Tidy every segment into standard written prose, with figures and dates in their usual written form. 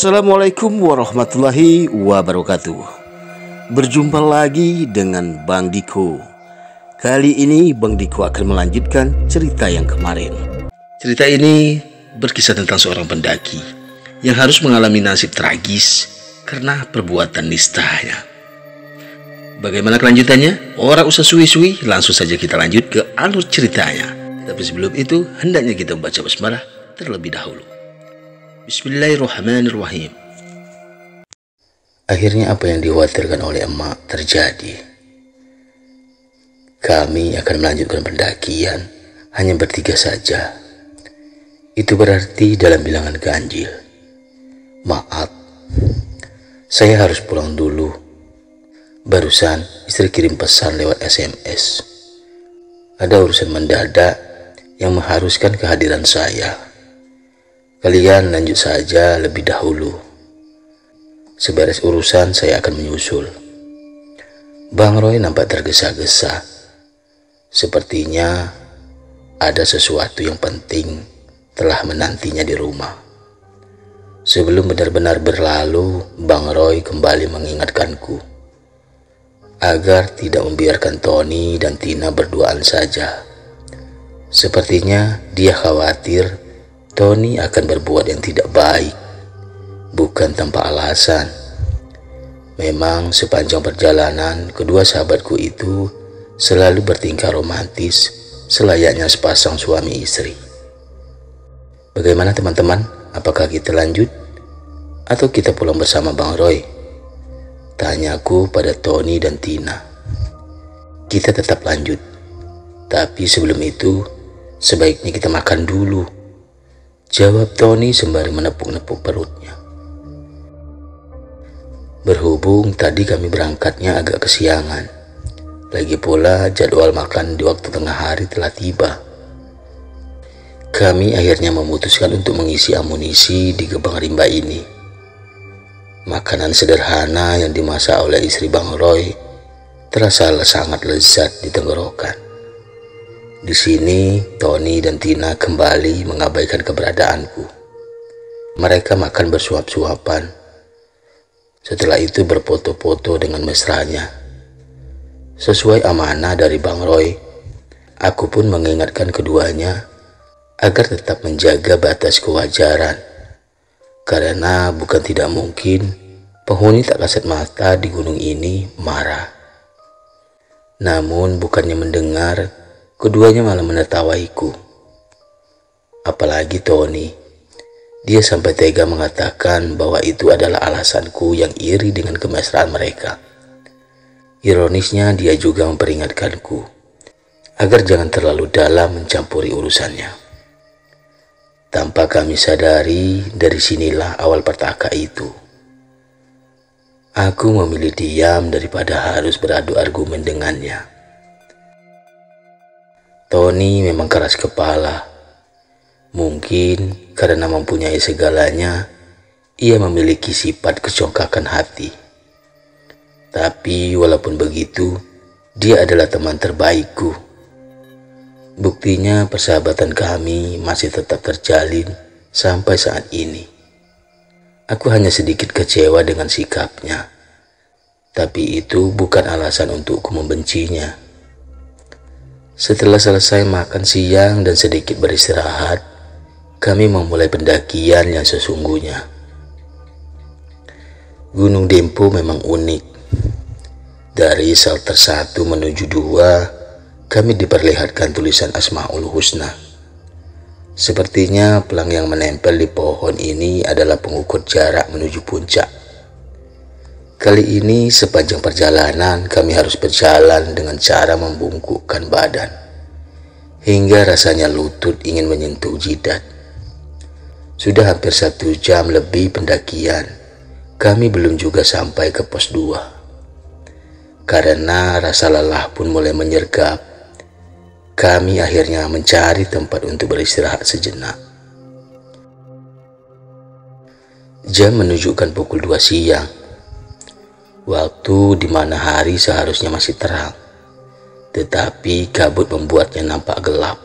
Assalamualaikum warahmatullahi wabarakatuh. Berjumpa lagi dengan Bang Diko. Kali ini Bang Diko akan melanjutkan cerita yang kemarin. Cerita ini berkisah tentang seorang pendaki yang harus mengalami nasib tragis karena perbuatan nistanya. Bagaimana kelanjutannya? Orang usah suwi-suwi, langsung saja kita lanjut ke alur ceritanya. Tapi sebelum itu, hendaknya kita membaca basmalah terlebih dahulu. Bismillahirrahmanirrahim. Akhirnya apa yang dikhawatirkan oleh emak terjadi. Kami akan melanjutkan pendakian hanya bertiga saja. Itu berarti dalam bilangan ganjil. Maaf, saya harus pulang dulu. Barusan istri kirim pesan lewat SMS. Ada urusan mendadak yang mengharuskan kehadiran saya. Kalian lanjut saja lebih dahulu. Seberes urusan saya akan menyusul. Bang Roy nampak tergesa-gesa. Sepertinya ada sesuatu yang penting telah menantinya di rumah. Sebelum benar-benar berlalu, Bang Roy kembali mengingatkanku agar tidak membiarkan Tony dan Tina berduaan saja. Sepertinya dia khawatir Tony akan berbuat yang tidak baik, bukan tanpa alasan. Memang sepanjang perjalanan, kedua sahabatku itu selalu bertingkah romantis, selayaknya sepasang suami istri. Bagaimana teman-teman? Apakah kita lanjut? Atau kita pulang bersama Bang Roy? Tanyaku pada Tony dan Tina. Kita tetap lanjut. Tapi sebelum itu, sebaiknya kita makan dulu, jawab Tony sembari menepuk-nepuk perutnya. Berhubung tadi kami berangkatnya agak kesiangan, lagi pula jadwal makan di waktu tengah hari telah tiba. Kami akhirnya memutuskan untuk mengisi amunisi di Gebang Rimba ini. Makanan sederhana yang dimasak oleh istri Bang Roy terasa sangat lezat di tenggorokan. Di sini, Tony dan Tina kembali mengabaikan keberadaanku. Mereka makan bersuap-suapan. Setelah itu berfoto-foto dengan mesranya. Sesuai amanah dari Bang Roy, aku pun mengingatkan keduanya agar tetap menjaga batas kewajaran. Karena bukan tidak mungkin penghuni tak kasat mata di gunung ini marah. Namun bukannya mendengar, keduanya malah menertawaiku. Apalagi Tony. Dia sampai tega mengatakan bahwa itu adalah alasanku yang iri dengan kemesraan mereka. Ironisnya dia juga memperingatkanku agar jangan terlalu dalam mencampuri urusannya. Tanpa kami sadari, dari sinilah awal petaka itu. Aku memilih diam daripada harus beradu argumen dengannya. Tony memang keras kepala. Mungkin karena mempunyai segalanya, ia memiliki sifat kecongkakan hati. Tapi walaupun begitu, dia adalah teman terbaikku. Buktinya persahabatan kami masih tetap terjalin sampai saat ini. Aku hanya sedikit kecewa dengan sikapnya. Tapi itu bukan alasan untukku membencinya. Setelah selesai makan siang dan sedikit beristirahat, kami memulai pendakian yang sesungguhnya. Gunung Dempo memang unik. Dari shelter 1 menuju 2, kami diperlihatkan tulisan Asmaul Husna. Sepertinya pelang yang menempel di pohon ini adalah pengukur jarak menuju puncak. Kali ini sepanjang perjalanan kami harus berjalan dengan cara membungkukkan badan, hingga rasanya lutut ingin menyentuh jidat. Sudah hampir 1 jam lebih pendakian, kami belum juga sampai ke pos 2. Karena rasa lelah pun mulai menyergap, kami akhirnya mencari tempat untuk beristirahat sejenak. Jam menunjukkan pukul 2 siang. Waktu di mana hari seharusnya masih terang, tetapi kabut membuatnya nampak gelap.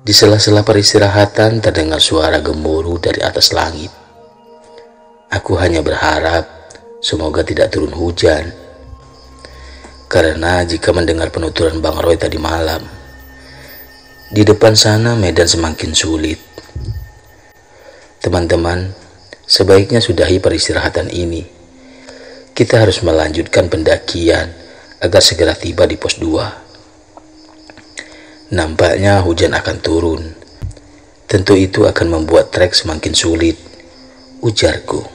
Di sela-sela peristirahatan terdengar suara gemuruh dari atas langit. Aku hanya berharap semoga tidak turun hujan. Karena jika mendengar penuturan Bang Roy tadi malam, di depan sana medan semakin sulit. Teman-teman, sebaiknya sudahi peristirahatan ini. Kita harus melanjutkan pendakian agar segera tiba di pos 2. Nampaknya hujan akan turun. Tentu itu akan membuat trek semakin sulit, ujarku.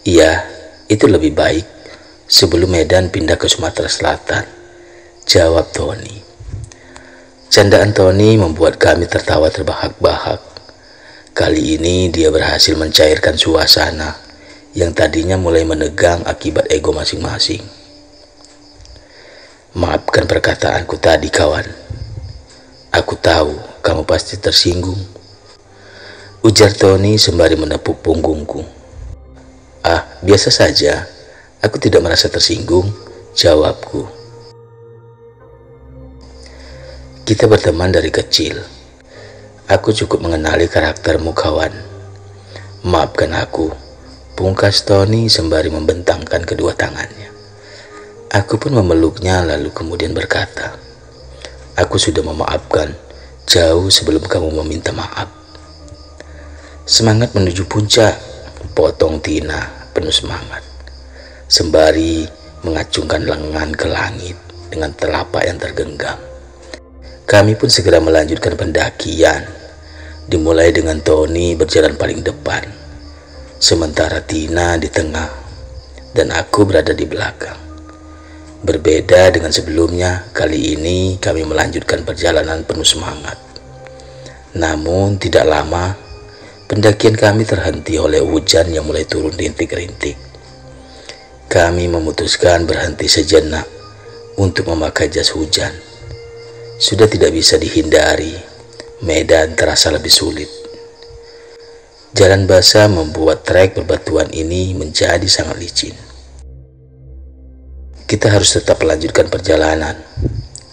Iya, itu lebih baik sebelum Medan pindah ke Sumatera Selatan, jawab Tony. Candaan Tony membuat kami tertawa terbahak-bahak. Kali ini dia berhasil mencairkan suasana yang tadinya mulai menegang akibat ego masing-masing. Maafkan perkataanku tadi, kawan. Aku tahu kamu pasti tersinggung, ujar Tony sembari menepuk punggungku. Ah, biasa saja. Aku tidak merasa tersinggung, jawabku. Kita berteman dari kecil. Aku cukup mengenali karaktermu, kawan. Maafkan aku, pungkas Tony sembari membentangkan kedua tangannya. Aku pun memeluknya lalu kemudian berkata, aku sudah memaafkan jauh sebelum kamu meminta maaf. Semangat menuju puncak, potong Tina penuh semangat, sembari mengacungkan lengan ke langit dengan telapak yang tergenggam. Kami pun segera melanjutkan pendakian, dimulai dengan Tony berjalan paling depan, sementara Tina di tengah dan aku berada di belakang. Berbeda dengan sebelumnya, kali ini kami melanjutkan perjalanan penuh semangat. Namun tidak lama, pendakian kami terhenti oleh hujan yang mulai turun rintik-rintik. Kami memutuskan berhenti sejenak untuk memakai jas hujan. Sudah tidak bisa dihindari, medan terasa lebih sulit. Jalan basah membuat trek berbatuan ini menjadi sangat licin. Kita harus tetap melanjutkan perjalanan.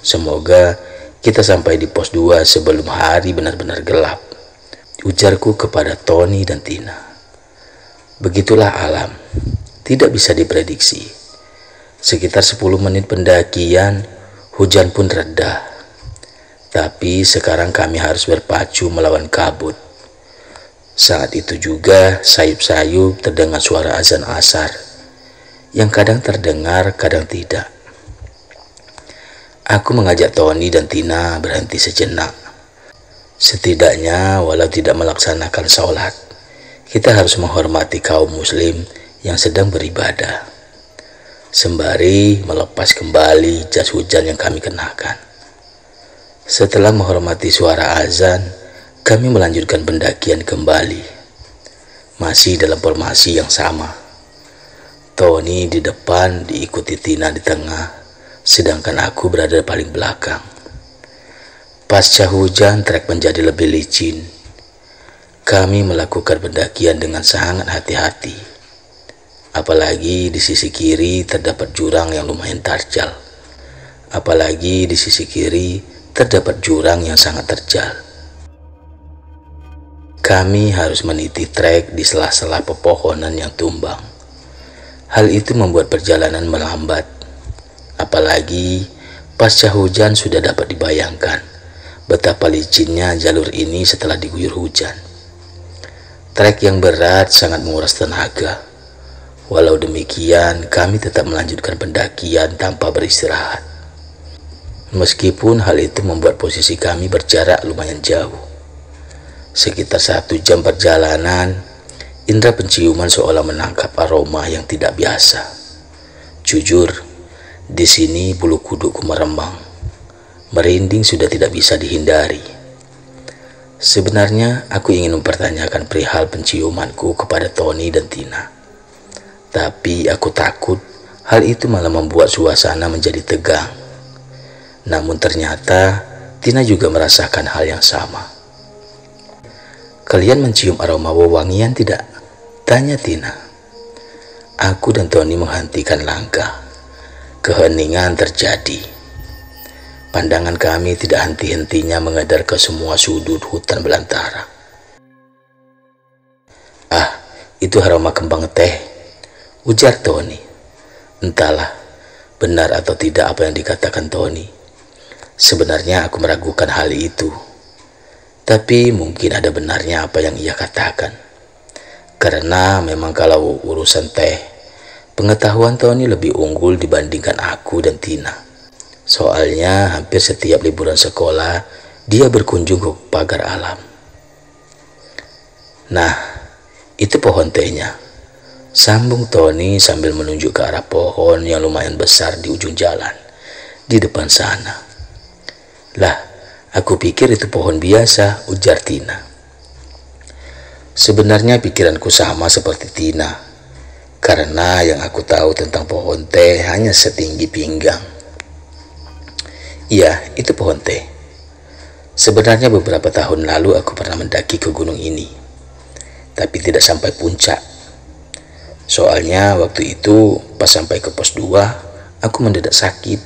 Semoga kita sampai di pos 2 sebelum hari benar-benar gelap, ujarku kepada Tony dan Tina. Begitulah alam, tidak bisa diprediksi. Sekitar 10 menit pendakian, hujan pun reda. Tapi sekarang kami harus berpacu melawan kabut. Saat itu juga sayup-sayup terdengar suara azan asar, yang kadang terdengar, kadang tidak. Aku mengajak Tony dan Tina berhenti sejenak. Setidaknya walau tidak melaksanakan sholat, kita harus menghormati kaum muslim yang sedang beribadah, sembari melepas kembali jas hujan yang kami kenakan. Setelah menghormati suara azan, kami melanjutkan pendakian kembali, masih dalam formasi yang sama. Tony di depan diikuti Tina di tengah, sedangkan aku berada paling belakang. Pasca hujan, trek menjadi lebih licin. Kami melakukan pendakian dengan sangat hati-hati. Apalagi di sisi kiri terdapat jurang yang lumayan terjal. Sangat terjal. Kami harus meniti trek di sela-sela pepohonan yang tumbang. Hal itu membuat perjalanan melambat. Apalagi pasca hujan sudah dapat dibayangkan betapa licinnya jalur ini setelah diguyur hujan. Trek yang berat sangat menguras tenaga. Walau demikian, kami tetap melanjutkan pendakian tanpa beristirahat. Meskipun hal itu membuat posisi kami berjarak lumayan jauh. Sekitar 1 jam perjalanan, indera penciuman seolah menangkap aroma yang tidak biasa. Jujur, di sini bulu kudukku meremang. Merinding sudah tidak bisa dihindari. Sebenarnya aku ingin mempertanyakan perihal penciumanku kepada Tony dan Tina. Tapi aku takut hal itu malah membuat suasana menjadi tegang. Namun ternyata Tina juga merasakan hal yang sama. Kalian mencium aroma wewangian tidak? Tanya Tina. Aku dan Tony menghentikan langkah. Keheningan terjadi. Pandangan kami tidak henti-hentinya mengedar ke semua sudut hutan belantara. Ah, Itu aroma kembang teh, ujar Tony. Entahlah, benar atau tidak apa yang dikatakan Tony. Sebenarnya aku meragukan hal itu. Tapi mungkin ada benarnya apa yang ia katakan. Karena memang kalau urusan teh, pengetahuan Tony lebih unggul dibandingkan aku dan Tina. Soalnya hampir setiap liburan sekolah, dia berkunjung ke pagar alam. Nah, itu pohon tehnya, sambung Tony sambil menunjuk ke arah pohon yang lumayan besar di ujung jalan, di depan sana. Lah, aku pikir itu pohon biasa, ujar Tina. Sebenarnya pikiranku sama seperti Tina, karena yang aku tahu tentang pohon teh hanya setinggi pinggang. Iya, itu pohon teh. Sebenarnya beberapa tahun lalu aku pernah mendaki ke gunung ini, tapi tidak sampai puncak. Soalnya waktu itu pas sampai ke pos 2, aku mendadak sakit.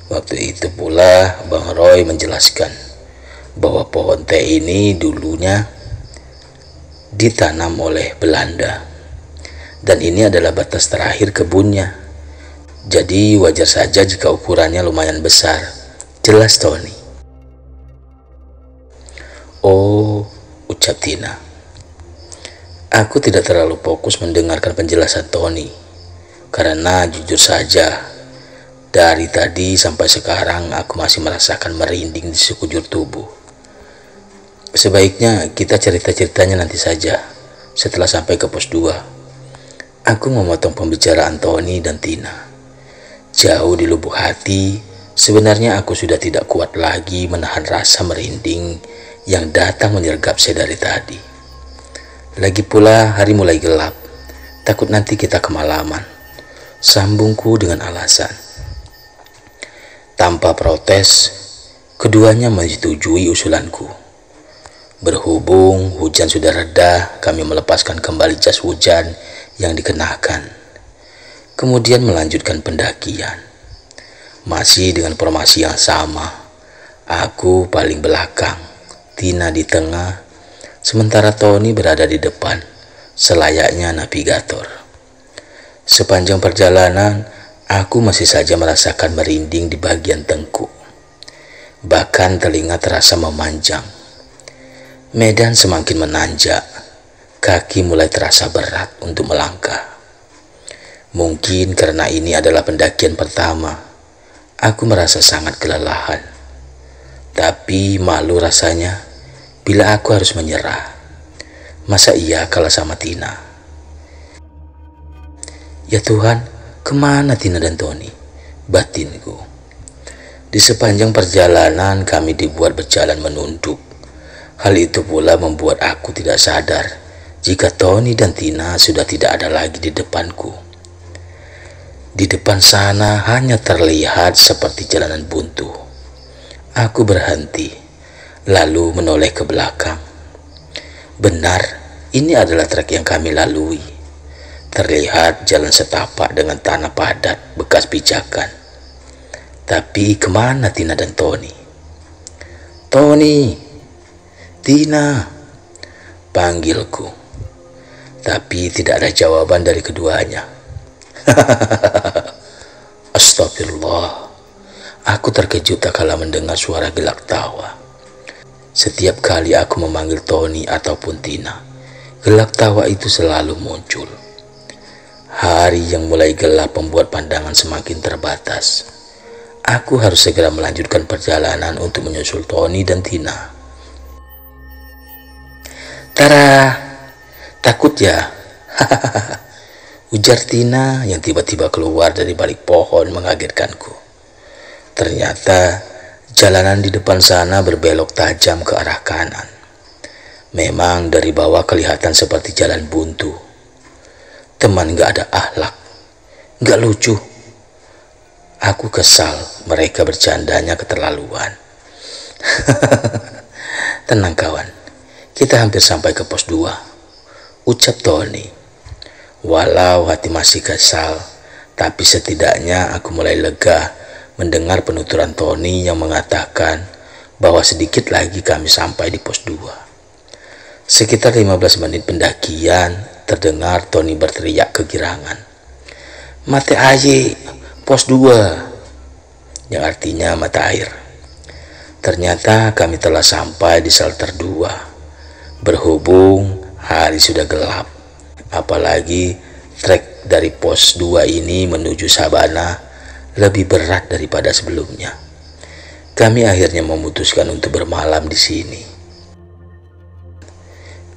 Waktu itu pula Bang Roy menjelaskan bahwa pohon teh ini dulunya ditanam oleh Belanda, dan ini adalah batas terakhir kebunnya. Jadi wajar saja jika ukurannya lumayan besar, jelas Tony. Oh, ucap Tina. Aku tidak terlalu fokus mendengarkan penjelasan Tony, karena jujur saja, dari tadi sampai sekarang aku masih merasakan merinding di sekujur tubuh. Sebaiknya kita cerita-ceritanya nanti saja, setelah sampai ke pos 2. Aku memotong pembicaraan Tony dan Tina. Jauh di lubuk hati, sebenarnya aku sudah tidak kuat lagi menahan rasa merinding yang datang menyergap saya dari tadi. Lagi pula hari mulai gelap, takut nanti kita kemalaman, sambungku dengan alasan. Tanpa protes, keduanya menyetujui usulanku. Berhubung hujan sudah reda, kami melepaskan kembali jas hujan yang dikenakan. Kemudian melanjutkan pendakian. Masih dengan formasi yang sama. Aku paling belakang, Tina di tengah, sementara Tony berada di depan, selayaknya navigator. Sepanjang perjalanan, aku masih saja merasakan merinding di bagian tengkuk. Bahkan telinga terasa memanjang. Medan semakin menanjak, kaki mulai terasa berat untuk melangkah. Mungkin karena ini adalah pendakian pertama, aku merasa sangat kelelahan. Tapi malu rasanya bila aku harus menyerah. Masa iya kalah sama Tina? Ya Tuhan, kemana Tina dan Tony? Batinku. Di sepanjang perjalanan kami dibuat berjalan menunduk. Hal itu pula membuat aku tidak sadar jika Tony dan Tina sudah tidak ada lagi di depanku. Di depan sana hanya terlihat seperti jalanan buntu. Aku berhenti, lalu menoleh ke belakang. Benar, ini adalah trek yang kami lalui. Terlihat jalan setapak dengan tanah padat bekas pijakan. Tapi kemana Tina dan Tony? Tony! Tina, panggilku, tapi tidak ada jawaban dari keduanya. Astagfirullah, aku terkejut tak kala mendengar suara gelak tawa. Setiap kali aku memanggil Tony ataupun Tina, gelak tawa itu selalu muncul. Hari yang mulai gelap membuat pandangan semakin terbatas. Aku harus segera melanjutkan perjalanan untuk menyusul Tony dan Tina. Tara, takut ya? Ujar Tina yang tiba-tiba keluar dari balik pohon mengagetkanku. Ternyata jalanan di depan sana berbelok tajam ke arah kanan. Memang dari bawah kelihatan seperti jalan buntu. Teman gak ada akhlak, gak lucu. Aku kesal mereka bercandanya keterlaluan. Tenang kawan, kita hampir sampai ke pos 2, ucap Tony. Walau hati masih kesal, tapi setidaknya aku mulai lega mendengar penuturan Tony yang mengatakan bahwa sedikit lagi kami sampai di pos 2. Sekitar 15 menit pendakian, terdengar Tony berteriak kegirangan. "Mata air, pos 2," yang artinya mata air. Ternyata kami telah sampai di shelter 2. Berhubung hari sudah gelap, apalagi trek dari pos 2 ini menuju Sabana lebih berat daripada sebelumnya. Kami akhirnya memutuskan untuk bermalam di sini.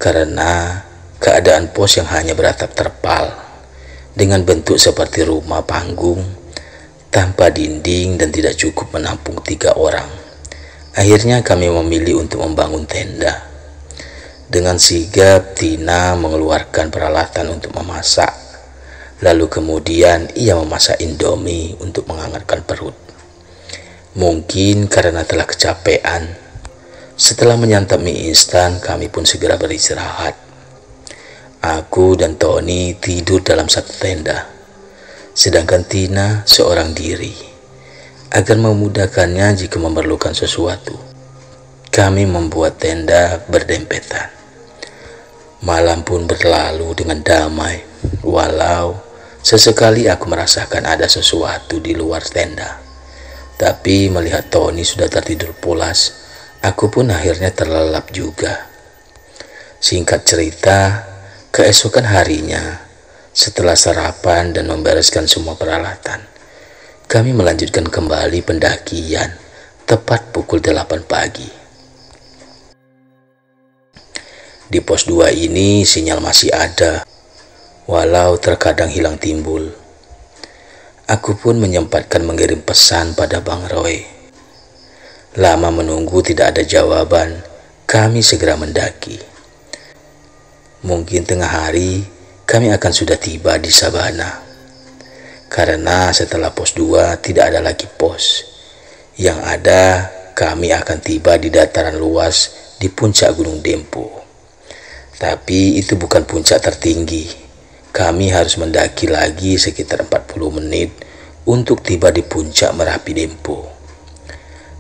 Karena keadaan pos yang hanya beratap terpal dengan bentuk seperti rumah panggung tanpa dinding dan tidak cukup menampung 3 orang, akhirnya kami memilih untuk membangun tenda. Dengan sigap Tina mengeluarkan peralatan untuk memasak, lalu kemudian ia memasak Indomie untuk menghangatkan perut. Mungkin karena telah kecapean, setelah menyantap mie instan, kami pun segera beristirahat. Aku dan Tony tidur dalam satu tenda, sedangkan Tina seorang diri. Agar memudahkannya jika memerlukan sesuatu, kami membuat tenda berdempetan. Malam pun berlalu dengan damai, walau sesekali aku merasakan ada sesuatu di luar tenda. Tapi melihat Tony sudah tertidur pulas, aku pun akhirnya terlelap juga. Singkat cerita, keesokan harinya, setelah sarapan dan membereskan semua peralatan, kami melanjutkan kembali pendakian tepat pukul 8 pagi. Di pos 2 ini sinyal masih ada, walau terkadang hilang timbul. Aku pun menyempatkan mengirim pesan pada Bang Roy. Lama menunggu tidak ada jawaban, kami segera mendaki. Mungkin tengah hari kami akan sudah tiba di Sabana. Karena setelah pos 2 tidak ada lagi pos. Yang ada kami akan tiba di dataran luas di puncak Gunung Dempo. Tapi itu bukan puncak tertinggi. Kami harus mendaki lagi sekitar 40 menit untuk tiba di puncak Merapi Dempo.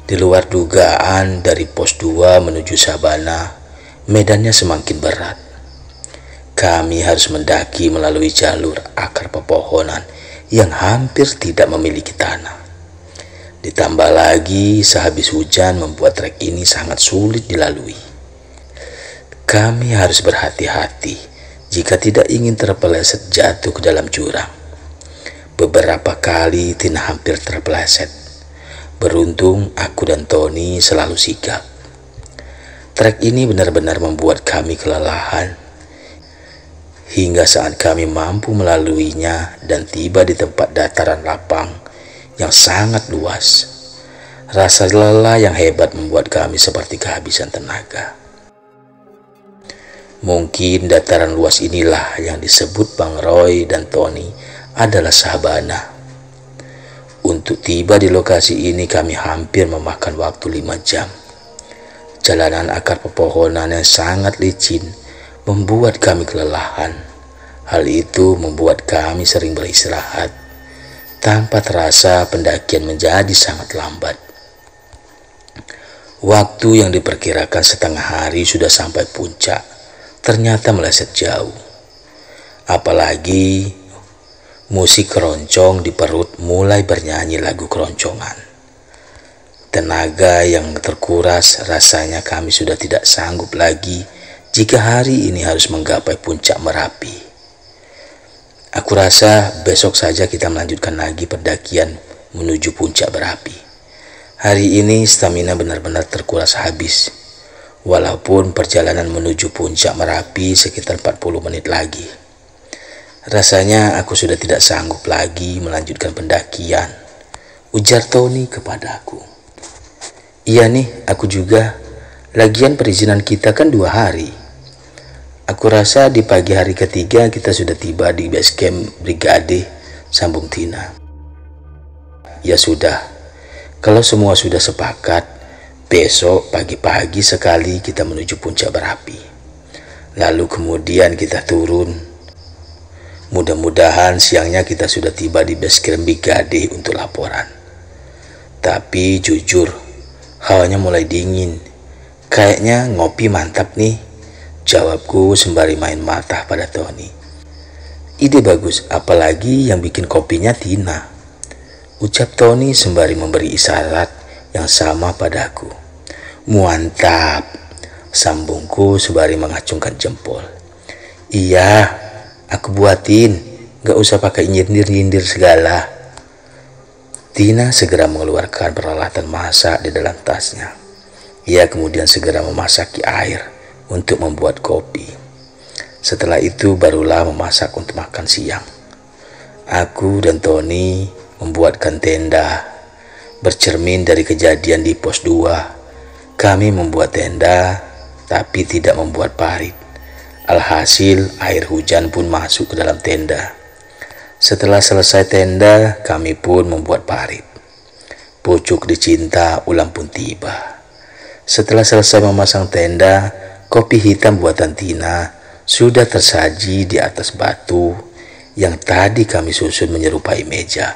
Di luar dugaan, dari pos 2 menuju Sabana, medannya semakin berat. Kami harus mendaki melalui jalur akar pepohonan yang hampir tidak memiliki tanah. Ditambah lagi, sehabis hujan membuat trek ini sangat sulit dilalui. Kami harus berhati-hati jika tidak ingin terpeleset jatuh ke dalam jurang. Beberapa kali Tina hampir terpeleset. Beruntung aku dan Tony selalu sigap. Trek ini benar-benar membuat kami kelelahan. Hingga saat kami mampu melaluinya dan tiba di tempat dataran lapang yang sangat luas, rasa lelah yang hebat membuat kami seperti kehabisan tenaga. Mungkin dataran luas inilah yang disebut Bang Roy dan Tony adalah Sabana. Untuk tiba di lokasi ini kami hampir memakan waktu 5 jam. Jalanan akar pepohonan yang sangat licin membuat kami kelelahan. Hal itu membuat kami sering beristirahat. Tanpa terasa pendakian menjadi sangat lambat. Waktu yang diperkirakan setengah hari sudah sampai puncak ternyata meleset jauh. Apalagi musik keroncong di perut mulai bernyanyi lagu keroncongan. Tenaga yang terkuras, rasanya kami sudah tidak sanggup lagi jika hari ini harus menggapai puncak Merapi. Aku rasa besok saja kita melanjutkan lagi pendakian menuju puncak Merapi. Hari ini stamina benar-benar terkuras habis. Walaupun perjalanan menuju puncak Merapi sekitar 40 menit lagi. Rasanya aku sudah tidak sanggup lagi melanjutkan pendakian, ujar Tony kepadaku. Iya nih, aku juga. Lagian perizinan kita kan 2 hari. Aku rasa di pagi hari ketiga kita sudah tiba di base camp brigade, sambung Tina. Ya sudah, kalau semua sudah sepakat, besok pagi-pagi sekali kita menuju puncak Merapi. Lalu kemudian kita turun. Mudah-mudahan siangnya kita sudah tiba di base camp brigade untuk laporan. Tapi jujur, hawanya mulai dingin. Kayaknya ngopi mantap nih, jawabku sembari main mata pada Tony. Ide bagus, apalagi yang bikin kopinya Tina, ucap Tony sembari memberi isyarat yang sama padaku. Mantap, sambungku sembari mengacungkan jempol. Iya, aku buatin, gak usah pakai nyindir-nyindir segala. Tina segera mengeluarkan peralatan masak di dalam tasnya. Ia kemudian segera memasaki air untuk membuat kopi. Setelah itu barulah memasak untuk makan siang. Aku dan Tony membuatkan tenda. Bercermin dari kejadian di pos 2, kami membuat tenda tapi tidak membuat parit. Alhasil air hujan pun masuk ke dalam tenda. Setelah selesai tenda, kami pun membuat parit. Pucuk dicinta ulang pun tiba. Setelah selesai memasang tenda, kopi hitam buatan Tina sudah tersaji di atas batu yang tadi kami susun menyerupai meja.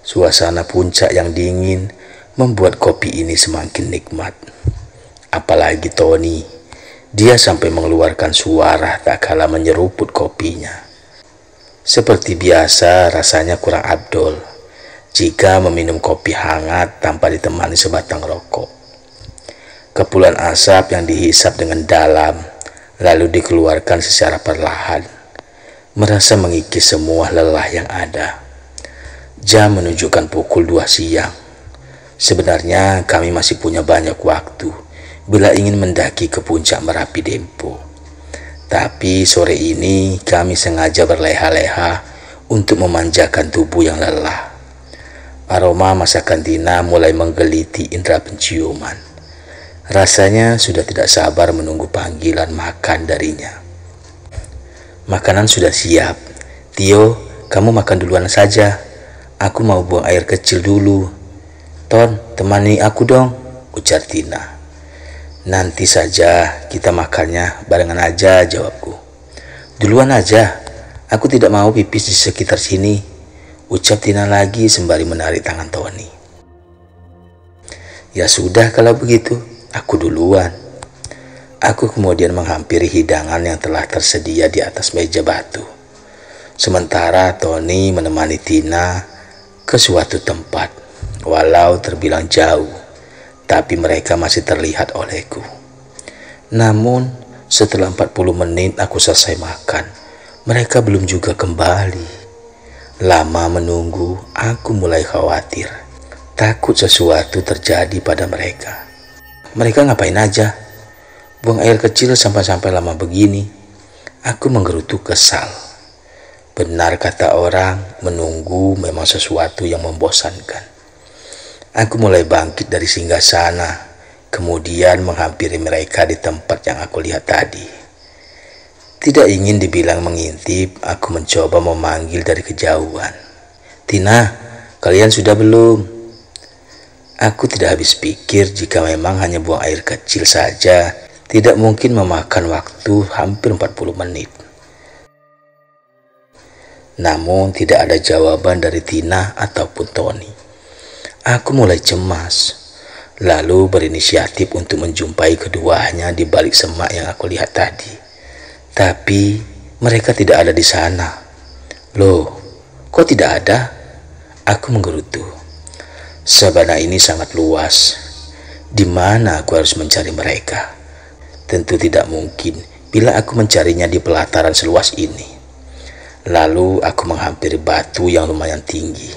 Suasana puncak yang dingin membuat kopi ini semakin nikmat. Apalagi Tony, dia sampai mengeluarkan suara tak kalah menyeruput kopinya. Seperti biasa, rasanya kurang afdol jika meminum kopi hangat tanpa ditemani sebatang rokok. Kepulan asap yang dihisap dengan dalam lalu dikeluarkan secara perlahan, merasa mengikis semua lelah yang ada. Jam menunjukkan pukul 2 siang. Sebenarnya kami masih punya banyak waktu bila ingin mendaki ke puncak Merapi Dempo. Tapi sore ini kami sengaja berleha-leha untuk memanjakan tubuh yang lelah. Aroma masakan Tina mulai menggeliti indera penciuman. Rasanya sudah tidak sabar menunggu panggilan makan darinya. Makanan sudah siap. Tio, kamu makan duluan saja. Aku mau buang air kecil dulu. Ton, temani aku dong, ujar Tina. Nanti saja kita makannya barengan aja, jawabku. Duluan aja, aku tidak mau pipis di sekitar sini, ucap Tina lagi sembari menarik tangan Tony. Ya sudah kalau begitu, aku duluan. Aku kemudian menghampiri hidangan yang telah tersedia di atas meja batu. Sementara Tony menemani Tina ke suatu tempat, walau terbilang jauh, tapi mereka masih terlihat olehku. Namun setelah 40 menit aku selesai makan, mereka belum juga kembali. Lama menunggu, aku mulai khawatir. Takut sesuatu terjadi pada mereka. Mereka ngapain aja? Buang air kecil sampai-sampai lama begini. Aku menggerutu kesal. Benar kata orang, menunggu memang sesuatu yang membosankan. Aku mulai bangkit dari singgasana, kemudian menghampiri mereka di tempat yang aku lihat tadi. Tidak ingin dibilang mengintip, aku mencoba memanggil dari kejauhan. Tina, kalian sudah belum? Aku tidak habis pikir jika memang hanya buang air kecil saja, tidak mungkin memakan waktu hampir 40 menit. Namun tidak ada jawaban dari Tina ataupun Tony. Aku mulai cemas, lalu berinisiatif untuk menjumpai keduanya di balik semak yang aku lihat tadi. Tapi mereka tidak ada di sana. Loh, kok tidak ada? Aku menggerutu. Sabana ini sangat luas. Di mana aku harus mencari mereka? Tentu tidak mungkin bila aku mencarinya di pelataran seluas ini. Lalu aku menghampiri batu yang lumayan tinggi.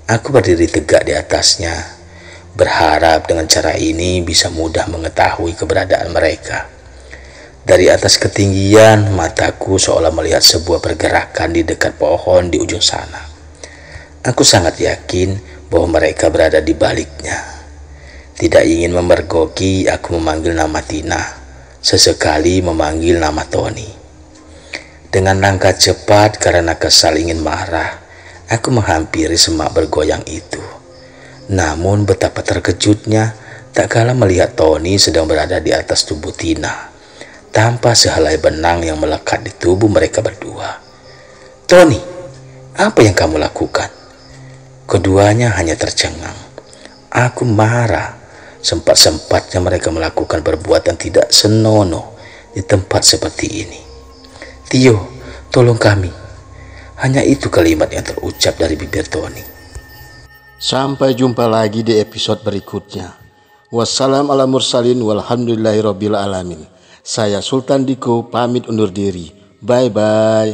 Aku berdiri tegak di atasnya, berharap dengan cara ini bisa mudah mengetahui keberadaan mereka. Dari atas ketinggian, mataku seolah melihat sebuah pergerakan di dekat pohon di ujung sana. Aku sangat yakin bahwa mereka berada di baliknya. Tidak ingin memergoki, aku memanggil nama Tina, sesekali memanggil nama Tony. Dengan langkah cepat karena kesal ingin marah, aku menghampiri semak bergoyang itu. Namun betapa terkejutnya tak kalah melihat Tony sedang berada di atas tubuh Tina, tanpa sehelai benang yang melekat di tubuh mereka berdua. Tony, apa yang kamu lakukan? Keduanya hanya tercengang. Aku marah. Sempat-sempatnya mereka melakukan perbuatan tidak senonoh di tempat seperti ini. Tio, Tolong kami. Hanya itu kalimat yang terucap dari bibir Tony. Sampai jumpa lagi di episode berikutnya. Wassalam ala mursalin walhamdulillahirabbil alamin. Saya Sultan Diko pamit undur diri. Bye bye.